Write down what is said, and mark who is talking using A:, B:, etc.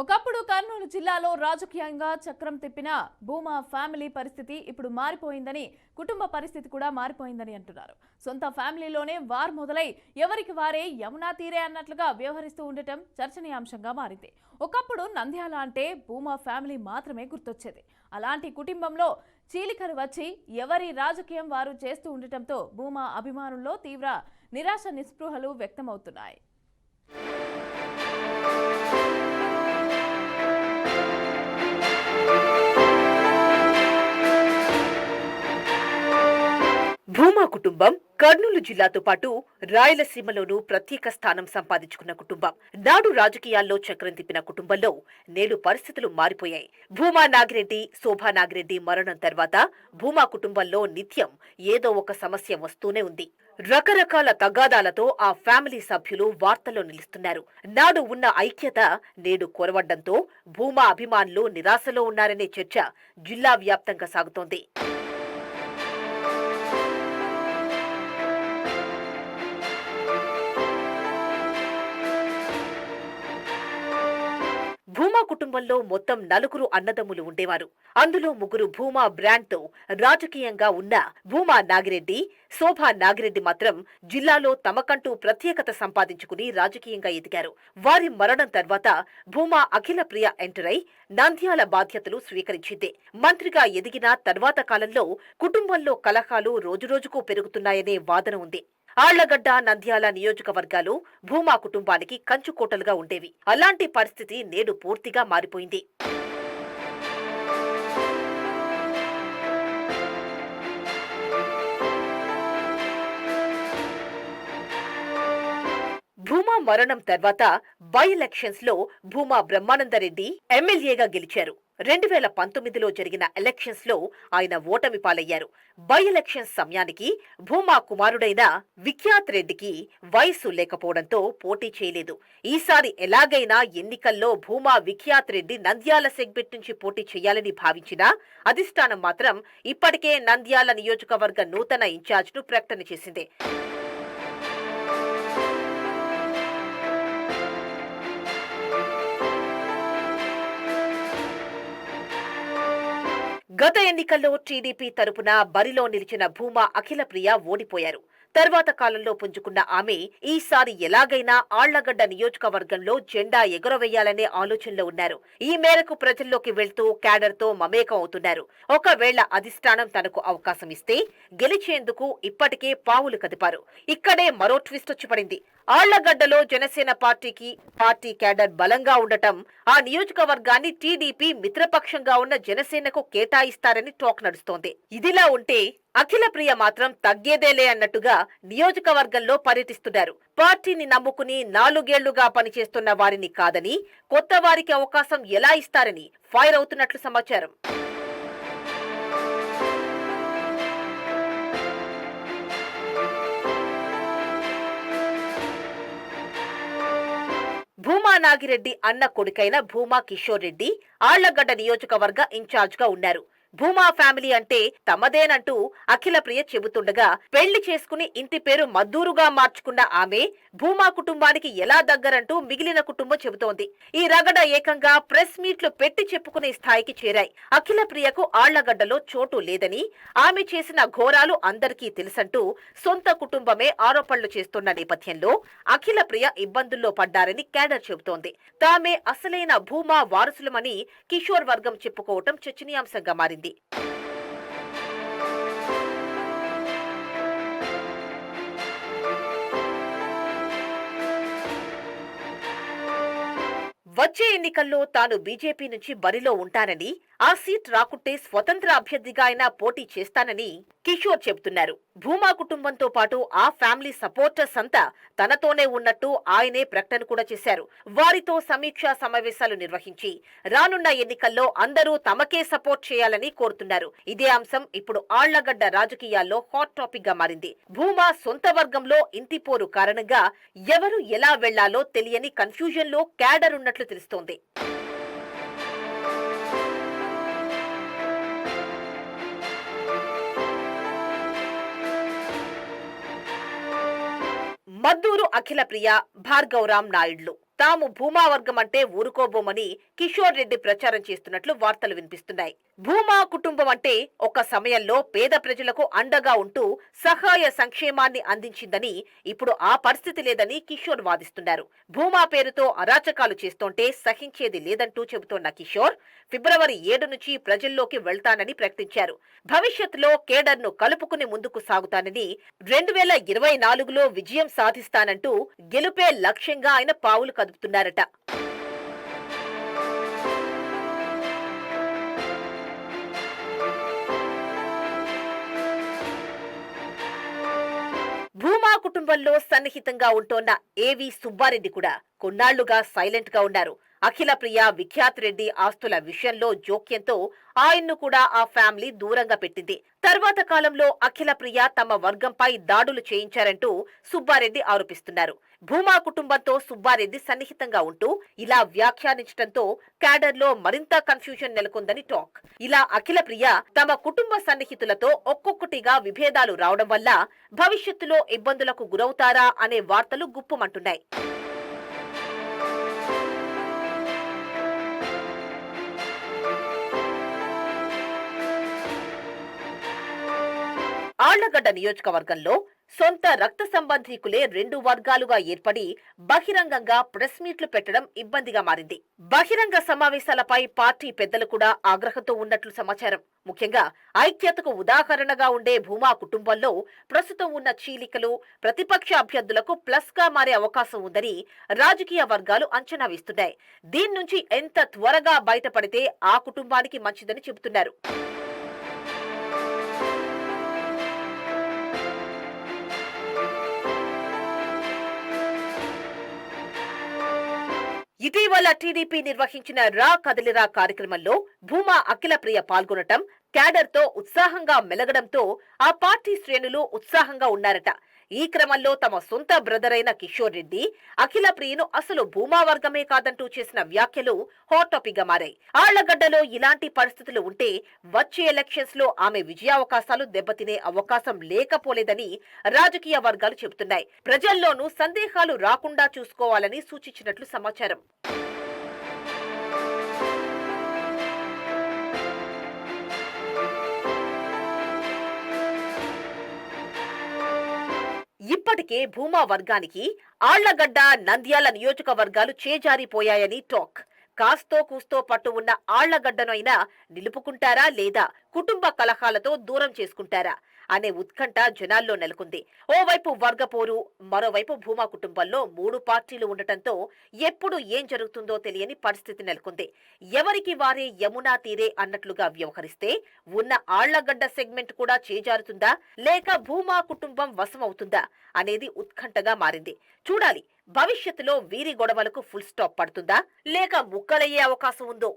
A: ఒకప్పుడు కర్నూలు జిల్లాలో రాజకీయంగా చక్రం తిప్పిన భూమా ఫ్యామిలీ పరిస్థితి ఇప్పుడు మారిపోయిందని, కుటుంబ పరిస్థితి కూడా మారిపోయిందని అంటున్నారు. సొంత ఫ్యామిలీలోనే వార్ మొదలై ఎవరికి వారే యమునా తీరే అన్నట్లుగా వ్యవహరిస్తూ ఉండటం చర్చనీయాంశంగా మారింది. ఒకప్పుడు నంద్యాల అంటే భూమా ఫ్యామిలీ మాత్రమే గుర్తొచ్చేది. అలాంటి కుటుంబంలో చీలికలు వచ్చి ఎవరి రాజకీయం వారు చేస్తూ ఉండటంతో భూమా అభిమానుల్లో తీవ్ర నిరాశ నిస్పృహలు వ్యక్తమవుతున్నాయి.
B: భూమా కుటుంబం కర్నూలు జిల్లాతో పాటు రాయలసీమలోనూ ప్రత్యేక స్థానం సంపాదించుకున్న కుటుంబం. నాడు రాజకీయాల్లో చక్రం తిప్పిన కుటుంబంలో నేడు పరిస్థితులు మారిపోయాయి. భూమా నాగిరెడ్డి, శోభా నాగిరెడ్డి మరణం తర్వాత భూమా కుటుంబంలో నిత్యం ఏదో ఒక సమస్య వస్తూనే ఉంది. రకరకాల తగాదాలతో ఆ ఫ్యామిలీ సభ్యులు వార్తల్లో నిలుస్తున్నారు. నాడు ఉన్న ఐక్యత నేడు కొరవడంతో భూమా అభిమానులు నిరాశలో ఉన్నారనే చర్చ జిల్లా వ్యాప్తంగా సాగుతోంది. భూమా కుటుంబంలో మొత్తం 4 అన్నదమ్ములు ఉండేవారు. అందులో 3 భూమా బ్రాండ్తో రాజకీయంగా ఉన్న భూమా నాగిరెడ్డి, శోభా నాగిరెడ్డి మాత్రం జిల్లాలో తమకంటూ ప్రత్యేకత సంపాదించుకుని రాజకీయంగా ఎదిగారు. వారి మరణం తర్వాత భూమా అఖిల ప్రియ ఎంటర్ అయి నంద్యాల బాధ్యతలు స్వీకరించింది. మంత్రిగా ఎదిగిన తర్వాత కాలంలో కుటుంబంలో కలహాలు రోజురోజుకు పెరుగుతున్నాయనే వాదన ఉంది. ఆళ్లగడ్డ, నంద్యాల నియోజకవర్గాలు భూమా కుటుంబానికి కంచుకోటలుగా ఉండేవి. అలాంటి పరిస్థితి నేడు పూర్తిగా మారిపోయింది. భూమా మరణం తర్వాత బై ఎలక్షన్స్ లో భూమా బ్రహ్మానందరెడ్డి ఎమ్మెల్యేగా గెలిచారు. 2019లో జరిగిన ఎలక్షన్స్ లో ఆయన ఓటమి పాలయ్యారు. బై ఎలక్షన్స్ సమయానికి భూమా కుమారుడైన విఖ్యాత్ రెడ్డికి వయస్సు లేకపోవడంతో పోటీ చేయలేదు. ఈసారి ఎలాగైనా ఎన్నికల్లో భూమా విఖ్యాత్ రెడ్డి నంద్యాల సెగ్మెంట్ నుంచి పోటీ చేయాలని భావించినా అధిష్టానం మాత్రం ఇప్పటికే నంద్యాల నియోజకవర్గ నూతన ఇన్ఛార్జ్ను ప్రకటన చేసింది. గత ఎన్నికల్లో టీడీపీ తరపున బరిలో నిలిచిన భూమా అఖిల ప్రియ ఓడిపోయారు. తర్వాత కాలంలో పుంజుకున్న ఆమె ఈసారి ఎలాగైనా ఆళ్లగడ్డ నియోజకవర్గంలో జెండా ఎగురవేయాలనే ఆలోచనలో ఉన్నారు. ఈ మేరకు ప్రజల్లోకి వెళ్తూ క్యాడర్తో మమేకం అవుతున్నారు. ఒకవేళ అధిష్టానం తనకు అవకాశం ఇస్తే గెలిచేందుకు ఇప్పటికే పావులు కదిపారు. ఇక్కడే మరో ట్విస్ట్ వచ్చి పడింది. ఆళ్లగడ్డలో జనసేన పార్టీ క్యాడర్ బలంగా ఉండటం ఆ నియోజకవర్గాన్ని టీడీపీ మిత్రపక్షంగా ఉన్న జనసేనకు కేటాయిస్తారని టాక్ నడుస్తోంది. ఇదిలా ఉంటే అఖిల ప్రియ మాత్రం తగ్గేదేలే అన్నట్టుగా నియోజకవర్గంలో పర్యటిస్తున్నారు. పార్టీని నమ్ముకుని 4 ఏళ్లుగా పనిచేస్తున్న వారిని కాదని కొత్త వారికి అవకాశం ఎలా ఇస్తారని ఫైర్ అవుతున్నట్లు సమాచారం. భూమా నాగిరెడ్డి అన్న కొడుకైన భూమా కిషోర్ రెడ్డి ఆళ్లగడ్డ నియోజకవర్గ ఇన్ఛార్జ్ గా ఉన్నారు. భూమా ఫ్యామిలీ అంటే తమదేనంటూ అఖిల ప్రియ చెబుతుండగా పెళ్లి చేసుకుని ఇంటి పేరు మద్దూరుగా మార్చుకున్న ఆమె భూమా కుటుంబానికి ఎలా దగ్గరంటూ మిగిలిన కుటుంబం చెబుతోంది. ఈ రగడ ఏకంగా ప్రెస్ మీట్లు పెట్టి చెప్పుకునే స్థాయికి చేరాయి. అఖిల ప్రియకు ఆళ్లగడ్డలో చోటు లేదని, ఆమె చేసిన ఘోరాలు అందరికీ తెలుసంటూ సొంత కుటుంబమే ఆరోపణలు చేస్తున్న నేపథ్యంలో అఖిల ప్రియ ఇబ్బందుల్లో పడ్డారని క్యాడర్ చెబుతోంది. తామే అసలైన భూమా వారసులమని కిషోర్ వర్గం చెప్పుకోవటం చర్చనీయాంశంగా మారింది. వచ్చే ఎన్నికల్లో తాను బీజేపీ నుంచి బరిలో ఉంటానని, ఆ సీట్ రాకుంటే స్వతంత్ర అభ్యర్థిగా అయినా పోటీ చేస్తానని కిషోర్ చెబుతున్నారు. భూమా కుటుంబంతో పాటు ఆ ఫ్యామిలీ సపోర్టర్స్ అంతా తనతోనే ఉన్నట్టు ఆయనే ప్రకటన కూడా చేశారు. వారితో సమీక్షా సమావేశాలు నిర్వహించి రానున్న ఎన్నికల్లో అందరూ తమకే సపోర్ట్ చేయాలని కోరుతున్నారు. ఇదే అంశం ఇప్పుడు ఆళ్లగడ్డ రాజకీయాల్లో హాట్ టాపిక్ గా మారింది. భూమా సొంత వర్గంలో ఇంటిపోరు కారణంగా ఎవరు ఎలా వెళ్లాలో తెలియని కన్ఫ్యూజన్ లో క్యాడర్ ఉన్నట్లు తెలుస్తోంది. మద్దూరు అఖిల ప్రియ, భార్గవరాం నాయుడులు తాము భూమా వర్గం అంటే ఊరుకోబోమని కిషోర్ రెడ్డి ప్రచారం చేస్తున్నట్లు వార్తలు వినిపిస్తున్నాయి. భూమా కుటుంబం అంటే ఒక సమయంలో పేద ప్రజలకు అండగా ఉంటూ సహాయ సంక్షేమాన్ని అందించిందని, ఇప్పుడు ఆ పరిస్థితి లేదని కిషోర్ వాదిస్తున్నారు. భూమా పేరుతో అరాచకాలు చేస్తుంటే సహించేది లేదంటూ చెబుతోన్న కిషోర్ ఫిబ్రవరి 7 నుంచి ప్రజల్లోకి వెళ్తానని ప్రకటించారు. భవిష్యత్తులో కేడర్ను కలుపుకుని ముందుకు సాగుతానని, 2024లో విజయం సాధిస్తానంటూ గెలుపే లక్ష్యంగా ఆయన పావులు కదుపుతున్నారట. భూమా కుటుంబంలో సన్నిహితంగా ఉంటోన్న ఏవి సుబ్బారెడ్డి కూడా కొన్నాళ్లుగా సైలెంట్ గా ఉన్నారు. అఖిల ప్రియ, విఖ్యాత్ రెడ్డి ఆస్తుల విషయంలో జోక్యంతో ఆయన్ను కూడా ఆ ఫ్యామిలీ దూరంగా పెట్టింది. తర్వాత కాలంలో అఖిల ప్రియ తమ వర్గంపై దాడులు చేయించారంటూ సుబ్బారెడ్డి ఆరోపిస్తున్నారు. భూమా కుటుంబంతో సుబ్బారెడ్డి సన్నిహితంగా ఉంటూ ఇలా వ్యాఖ్యానించడంతో క్యాడర్లో మరింత కన్ఫ్యూజన్ నెలకొందని టాక్. ఇలా అఖిల ప్రియ తమ కుటుంబ సన్నిహితులతో ఒక్కొక్కటిగా విభేదాలు రావడం వల్ల భవిష్యత్తులో ఇబ్బందులకు గురవుతారా అనే వార్తలు గుప్పుమంటున్నాయి. ఆళ్లగడ్డ నియోజకవర్గంలో సొంత రక్త సంబంధీకులే 2 వర్గాలుగా ఏర్పడి బహిరంగంగా ప్రెస్ మీట్లు పెట్టడం ఇబ్బందిగా మారింది. బహిరంగ సమావేశాలపై పార్టీ పెద్దలు కూడా ఆగ్రహంతో ఉన్నట్లు సమాచారం. ముఖ్యంగా ఐక్యతకు ఉదాహరణగా ఉండే భూమా కుటుంబంలో ప్రస్తుతం ఉన్న చీలికలు ప్రతిపక్ష అభ్యర్థులకు ప్లస్ గా మారే అవకాశం ఉందని రాజకీయ వర్గాలు అంచనా వేస్తున్నాయి. దీని నుంచి ఎంత త్వరగా బయటపడితే ఆ కుటుంబానికి మంచిదని చెబుతున్నారు. ఇటీవల టీడీపీ నిర్వహించిన రా కదలిరా కార్యక్రమంలో భూమా అఖిల ప్రియ పాల్గొనటం క్యాడర్ తో ఉత్సాహంగా మెలగడంతో ఆ పార్టీ శ్రేణులు ఉత్సాహంగా ఉన్నారట. ఈ క్రమంలో తమ సొంత బ్రదర్ అయిన కిషోర్ రెడ్డి అఖిల ప్రియను అసలు భూమా వర్గమే కాదంటూ చేసిన వ్యాఖ్యలు హాట్ టాపిక్ గా మారాయి. ఆళ్లగడ్డలో ఇలాంటి పరిస్థితులు ఉంటే వచ్చే ఎలక్షన్స్ లో ఆమె విజయావకాశాలు దెబ్బతినే అవకాశం లేకపోలేదని రాజకీయ వర్గాలు చెబుతున్నాయి. ప్రజల్లోనూ సందేహాలు రాకుండా చూసుకోవాలని సూచించినట్లు సమాచారం. ఇప్పటికే భూమా వర్గానికి ఆళ్లగడ్డ, నంద్యాల నియోజకవర్గాలు చేజారిపోయాయని టాక్. కాస్తో కూస్తో పట్టు ఉన్న ఆళ్లగడ్డనైనా నిలుపుకుంటారా లేదా కుటుంబ కలహాలతో దూరం చేసుకుంటారా అనే ఉత్కంఠ జనాల్లో నెలకొంది. ఓవైపు వర్గపోరు, మరోవైపు భూమా కుటుంబంలో 3 పార్టీలు ఉండటంతో ఎప్పుడు ఏం జరుగుతుందో తెలియని పరిస్థితి నెలకొంది. ఎవరికి వారే యమునా తీరే అన్నట్లుగా వ్యవహరిస్తే ఉన్న ఆళ్లగడ్డ సెగ్మెంట్ కూడా చేజారుతుందా లేక భూమా కుటుంబం వశమవుతుందా అనేది ఉత్కంఠగా మారింది. చూడాలి, భవిష్యత్తులో వీరి గొడవలకు ఫుల్ స్టాప్ పడుతుందా లేక ముక్కలయ్యే అవకాశం ఉందో.